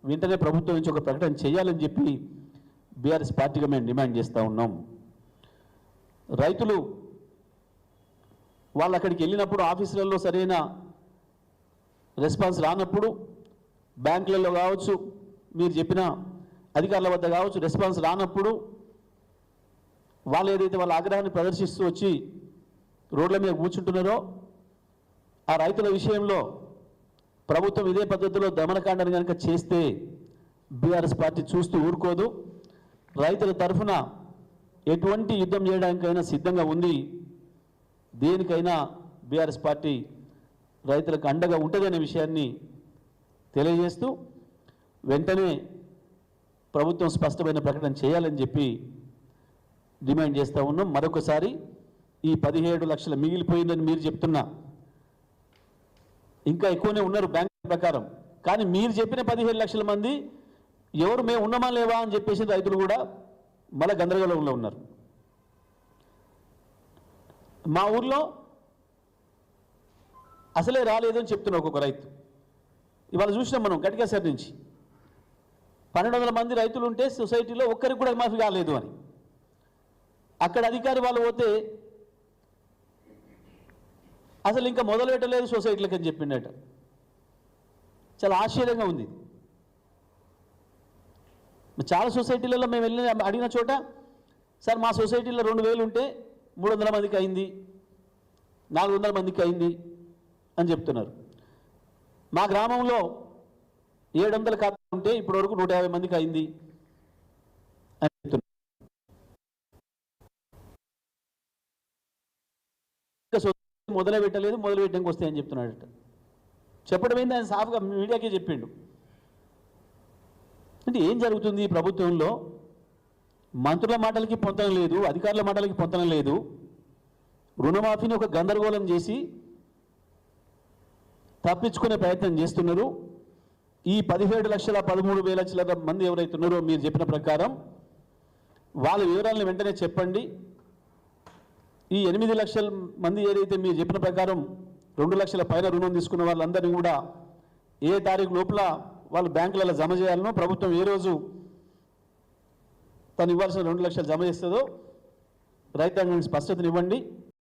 వెంటనే ప్రభుత్వం నుంచి ఒక ప్రకటన చేయాలని చెప్పి బీఆర్ఎస్ పార్టీగా మేము డిమాండ్ చేస్తూ ఉన్నాం. రైతులు వాళ్ళు అక్కడికి వెళ్ళినప్పుడు ఆఫీసులలో సరైన రెస్పాన్స్ రానప్పుడు, బ్యాంకులలో కావచ్చు, మీరు చెప్పిన అధికారుల వద్ద కావచ్చు, రెస్పాన్స్ రానప్పుడు వాళ్ళు ఏదైతే వాళ్ళ ఆగ్రహాన్ని ప్రదర్శిస్తూ వచ్చి రోడ్ల మీద కూర్చుంటున్నారో ఆ రైతుల విషయంలో ప్రభుత్వం ఇదే పద్ధతిలో దమనకాండను కనుక చేస్తే బీఆర్ఎస్ పార్టీ చూస్తూ ఊరుకోదు. రైతుల తరఫున ఎటువంటి యుద్ధం చేయడానికైనా సిద్ధంగా ఉంది. దేనికైనా బీఆర్ఎస్ పార్టీ రైతులకు అండగా ఉంటుందనే విషయాన్ని తెలియజేస్తూ వెంటనే ప్రభుత్వం స్పష్టమైన ప్రకటన చేయాలని చెప్పి డిమాండ్ చేస్తూ ఉన్నాం. మరొకసారి ఈ 17 లక్షల మిగిలిపోయిందని మీరు చెప్తున్నా, ఇంకా ఎక్కువనే ఉన్నారు బ్యాంక్ ప్రకారం, కానీ మీరు చెప్పిన 17 లక్షల మంది ఎవరు మేము ఉన్నామా లేవా అని చెప్పేసి రైతులు కూడా మళ్ళీ గందరగోళంలో ఉన్నారు. మా ఊర్లో అసలే రాలేదు అని చెప్తున్నారు ఒక్కొక్క రైతు. ఇవాళ చూసినాం మనం గట్టిగాసారి నుంచి 1200 మంది రైతులు ఉంటే సొసైటీలో ఒక్కరికి కూడా మాఫీ కాలేదు అని. అక్కడ అధికారి వాళ్ళు పోతే అసలు ఇంకా మొదలు పెట్టలేదు సొసైటీలకు అని చెప్పిండట. చాలా ఆశ్చర్యంగా ఉంది. చాలా సొసైటీలలో మేము వెళ్ళి అడిగిన చోట, సార్ మా సొసైటీలో 2000 ఉంటే 300 మందికి అయింది, 400 మందికి అయింది అని చెప్తున్నారు. మా గ్రామంలో 700 ఖాతాలు ఉంటే ఇప్పటి వరకు 150 మందికి అయింది అని చెప్తున్నారు. మొదలు పెట్టలేదు, మొదలు పెట్టడానికి వస్తాయని చెప్తున్నాడట. చెప్పడం ఏంది, ఆయన సాఫ్గా మీడియాకే చెప్పిండు. అంటే ఏం జరుగుతుంది ఈ ప్రభుత్వంలో? మంత్రుల మాటలకి పొంతన లేదు, అధికారుల మాటలకి పొంతన లేదు. రుణమాఫీని ఒక గందరగోళం చేసి తప్పించుకునే ప్రయత్నం చేస్తున్నారు. ఈ 17 లక్షల 13,000 చిల్లర మంది ఎవరైతే ఉన్నారో మీరు చెప్పిన ప్రకారం వాళ్ళ వివరాలను వెంటనే చెప్పండి. ఈ 8 లక్షల మంది ఏదైతే మీరు చెప్పిన ప్రకారం 2 లక్షల పైన రుణం తీసుకున్న వాళ్ళందరినీ కూడా ఏ తారీఖు లోపల వాళ్ళు బ్యాంకులలో జమ చేయాలనో, ప్రభుత్వం ఏ రోజు తను ఇవ్వాల్సిన 2 లక్షలు జమ చేస్తుందో రైతాంగానికి స్పష్టతనివ్వండి.